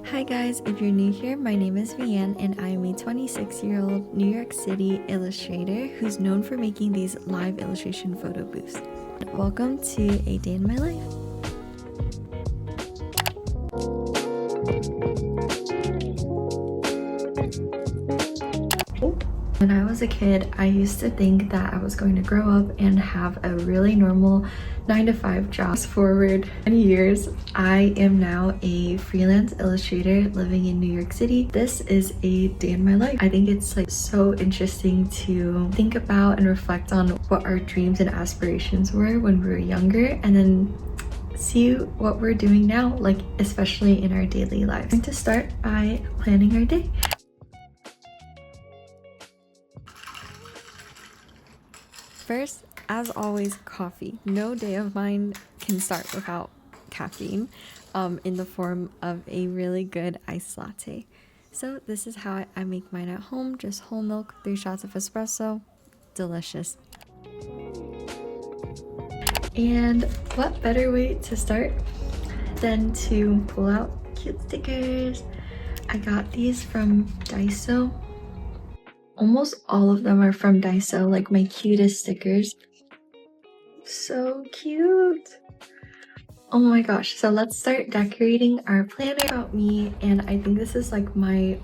Hi guys, if you're new here, my name is Vianne and I am a 26-year-old New York City illustrator who's known for making these live illustration photo booths. Welcome to a day in my life. When I was a kid, I used to think that I was going to grow up and have a really normal 9-to-5 job. Fast forward 20 years, I am now a freelance illustrator living in New York City. This is a day in my life. I think it's like so interesting to think about and reflect on what our dreams and aspirations were when we were younger, and then see what we're doing now, like especially in our daily lives. I'm going to start by planning our day. First, as always, coffee. No day of mine can start without caffeine in the form of a really good iced latte. So this is how I make mine at home. Just whole milk, 3 shots of espresso. Delicious. And what better way to start than to pull out cute stickers. I got these from Daiso. Almost all of them are from Daiso, like my cutest stickers. So cute. Oh my gosh, so let's start decorating our planner. About me, and I think this is like my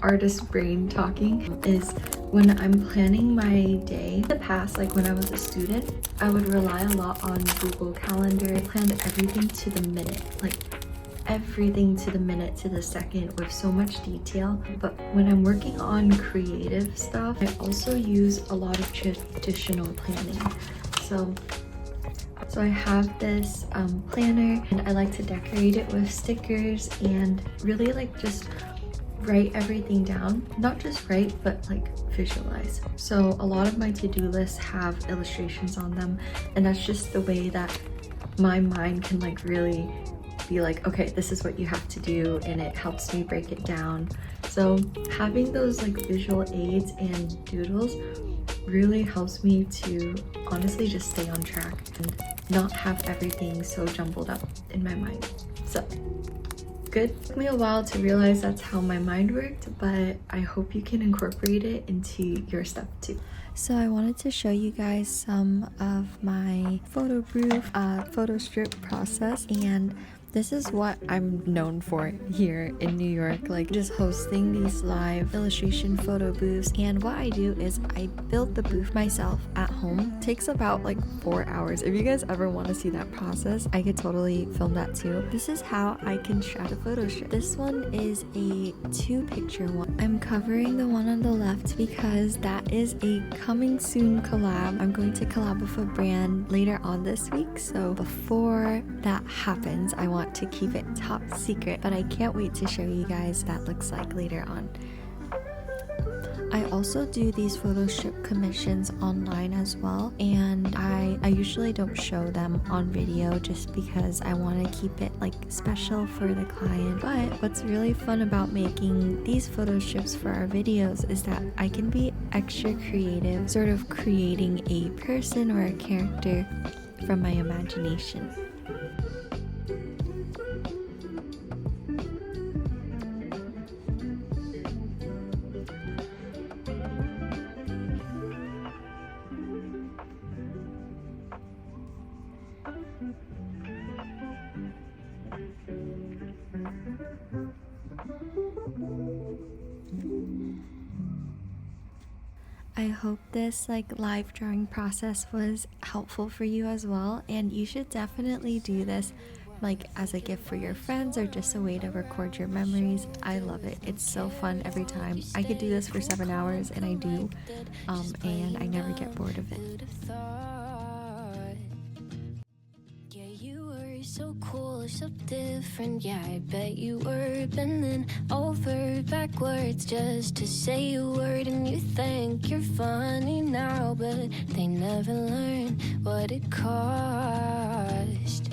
artist brain talking, is when I'm planning my day. In the past, like when I was a student, I would rely a lot on Google Calendar. I planned everything to the minute, like everything to the minute, to the second, with so much detail. But when I'm working on creative stuff, I also use a lot of traditional planning. So I have this planner, and I like to decorate it with stickers and really like just write everything down. Not just write, but like visualize. So a lot of my to-do lists have illustrations on them, and that's just the way that my mind can like really be like, okay, this is what you have to do, and it helps me break it down. So having those like visual aids and doodles really helps me to honestly just stay on track and not have everything so jumbled up in my mind. So good. It took me a while to realize that's how my mind worked, but I hope you can incorporate it into your stuff too. So I wanted to show you guys some of my photo strip process, and this is what I'm known for here in New York, like just hosting these live illustration photo booths. And what I do is I build the booth myself at home. It takes about like 4 hours. If you guys ever want to see that process, I could totally film that too. This is how I construct a photo strip. This one is a 2-picture one. I'm covering the one on the left because that is a coming soon collab. I'm going to collab with a brand later on this week. So before that happens, I want to keep it top secret, but I can't wait to show you guys what that looks like later on. I also do these photo strip commissions online as well, and I usually don't show them on video just because I want to keep it like special for the client. But what's really fun about making these photo strips for our videos is that I can be extra creative, sort of creating a person or a character from my imagination. I hope this like live drawing process was helpful for you as well, and you should definitely do this like as a gift for your friends or just a way to record your memories. I love it. It's so fun every time. I could do this for 7 hours, and I do, and I never get bored of it. So cool, so different, yeah, I bet you were bending over backwards just to say a word, and you think you're funny now, but they never learn what it cost.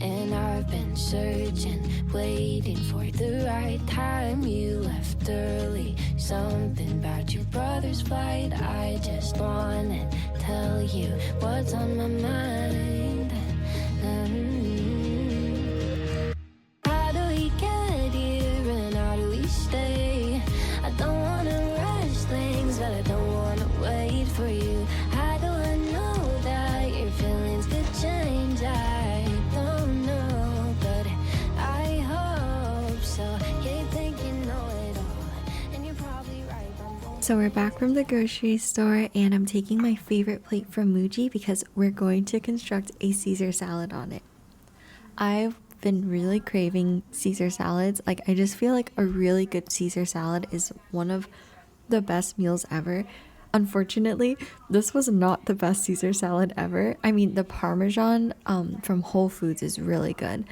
And I've been searching, waiting for the right time. You left early, something about your brother's flight. I just wanna tell you what's on my mind. How do we get So we're back from the grocery store and I'm taking my favorite plate from Muji because we're going to construct a Caesar salad on it. I've been really craving Caesar salads. Like, I just feel like a really good Caesar salad is one of the best meals ever. Unfortunately, this was not the best Caesar salad ever. I mean, the Parmesan from Whole Foods is really good,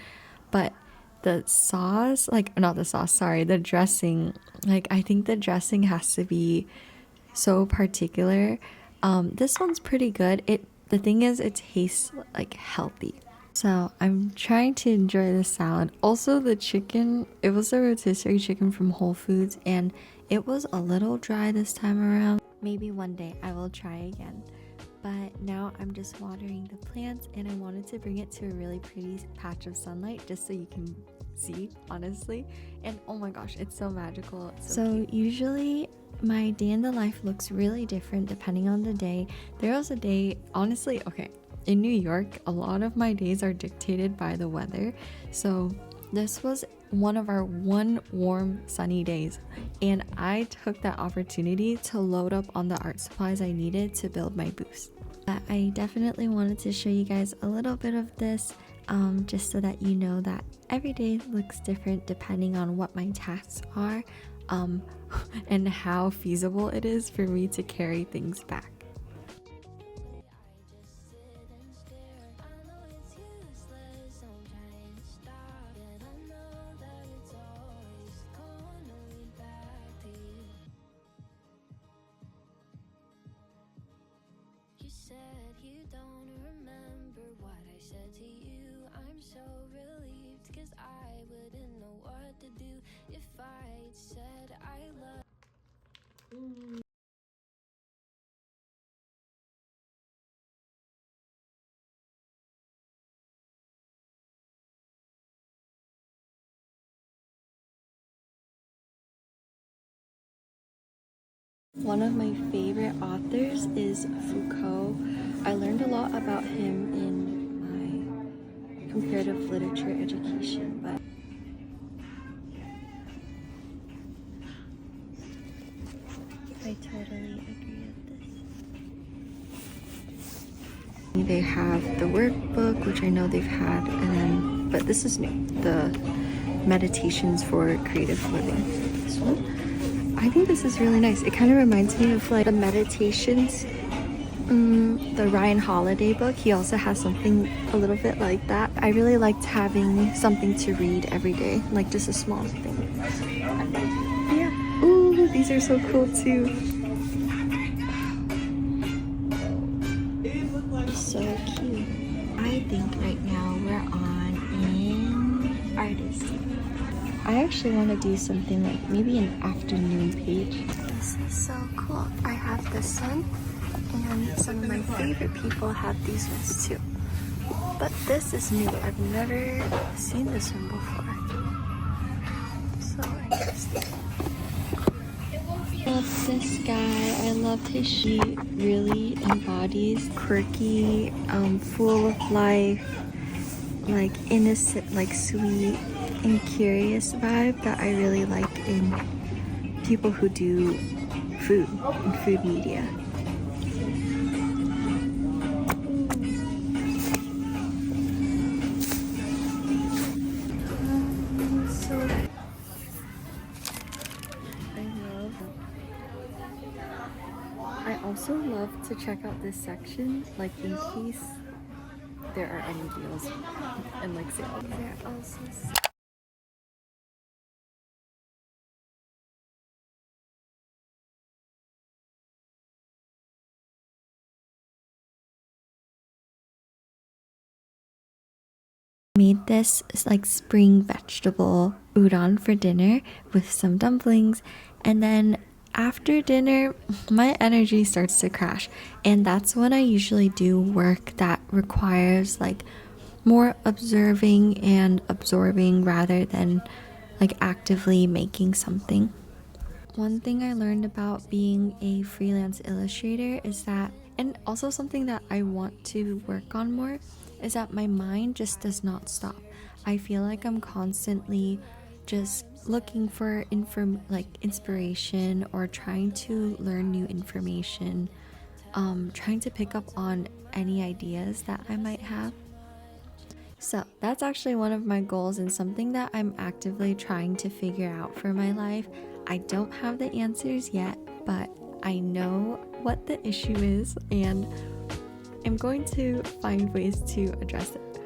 but the sauce, like, not the sauce, sorry, the dressing, like, I think the dressing has to be so particular. This one's pretty good. The thing is, it tastes like healthy. So I'm trying to enjoy the salad. Also, the chicken, it was a rotisserie chicken from Whole Foods and it was a little dry this time around. Maybe one day I will try again. But now I'm just watering the plants and I wanted to bring it to a really pretty patch of sunlight just so you can see, honestly. And oh my gosh, it's so magical. It's so cute. Usually my day in the life looks really different depending on the day. There was a day, honestly, okay, in New York, a lot of my days are dictated by the weather. So this was one of our warm sunny days and I took that opportunity to load up on the art supplies I needed to build my booth. I definitely wanted to show you guys a little bit of this just so that you know that every day looks different depending on what my tasks are and how feasible it is for me to carry things back. You don't remember what I said to you. I'm so relieved, cause I wouldn't know what to do if I'd said I love. One of my favorite authors is Foucault. I learned a lot about him in my comparative literature education, but I totally agree with this. They have the workbook, which I know they've had, and then, but this is new, the meditations for creative living. This one. I think this is really nice. It kind of reminds me of like the meditations, the Ryan Holiday book. He also has something a little bit like that. I really liked having something to read every day, like just a small thing. Yeah. Ooh, these are so cool too. So cute. I think right now we're on in artist. I actually want to do something like maybe an afternoon page. This is so cool. I have this one and some of my favorite people have these ones too. But this is new. I've never seen this one before. So interesting. I love this guy. I love his sheet. Really embodies quirky, full of life, like innocent, like sweet and curious vibe that I really like in people who do food and food media. I also love to check out this section, like in case there are any deals and like sales. They're also made this like spring vegetable udon for dinner with some dumplings, and then after dinner my energy starts to crash, and that's when I usually do work that requires like more observing and absorbing rather than like actively making something. One thing I learned about being a freelance illustrator is that, and also something that I want to work on more, is that my mind just does not stop. I feel like I'm constantly just looking for inspiration or trying to learn new information, trying to pick up on any ideas that I might have. So that's actually one of my goals and something that I'm actively trying to figure out for my life. I don't have the answers yet, but I know what the issue is and I'm going to find ways to address it.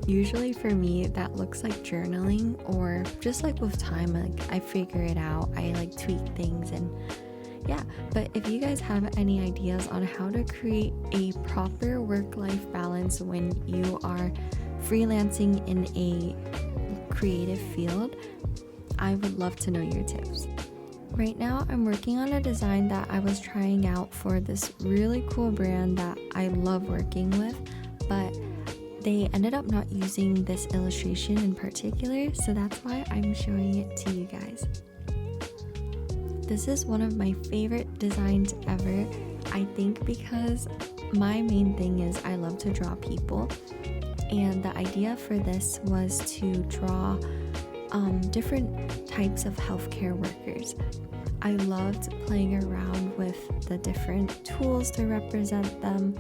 Usually for me, that looks like journaling, or just like with time, like I figure it out, I like tweak things, and yeah. But if you guys have any ideas on how to create a proper work-life balance when you are freelancing in a creative field, I would love to know your tips. Right now, I'm working on a design that I was trying out for this really cool brand that I love working with, but they ended up not using this illustration in particular, so that's why I'm showing it to you guys. This is one of my favorite designs ever, I think, because my main thing is I love to draw people, and the idea for this was to draw different types of healthcare workers. I loved playing around with the different tools to represent them,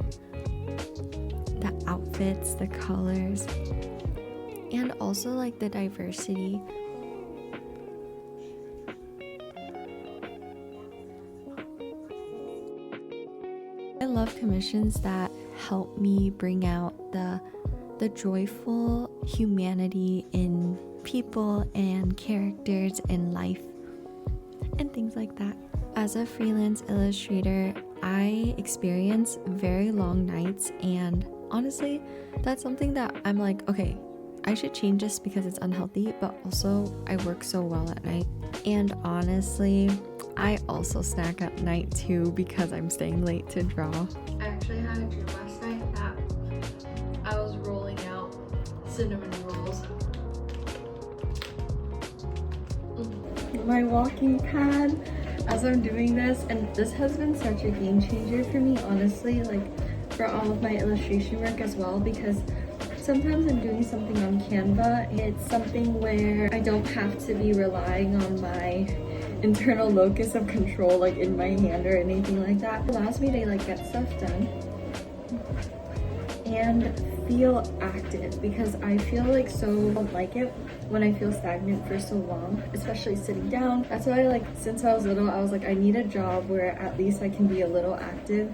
the outfits, the colors, and also like the diversity. I love commissions that help me bring out the joyful humanity in people and characters in life and things like that. As a freelance illustrator, I experience very long nights, and honestly, that's something that I'm like, okay, I should change this because it's unhealthy, but also I work so well at night. And honestly, I also snack at night too because I'm staying late to draw. I actually had a dream last night that I was rolling out cinnamon rolls. My walking pad as I'm doing this, and this has been such a game changer for me, honestly, like for all of my illustration work as well, because sometimes I'm doing something on Canva, it's something where I don't have to be relying on my internal locus of control like in my hand or anything like that. It allows me to like get stuff done and feel active, because I feel like don't like it when I feel stagnant for so long, especially sitting down. That's why, like, since I was little, I was like, I need a job where at least I can be a little active.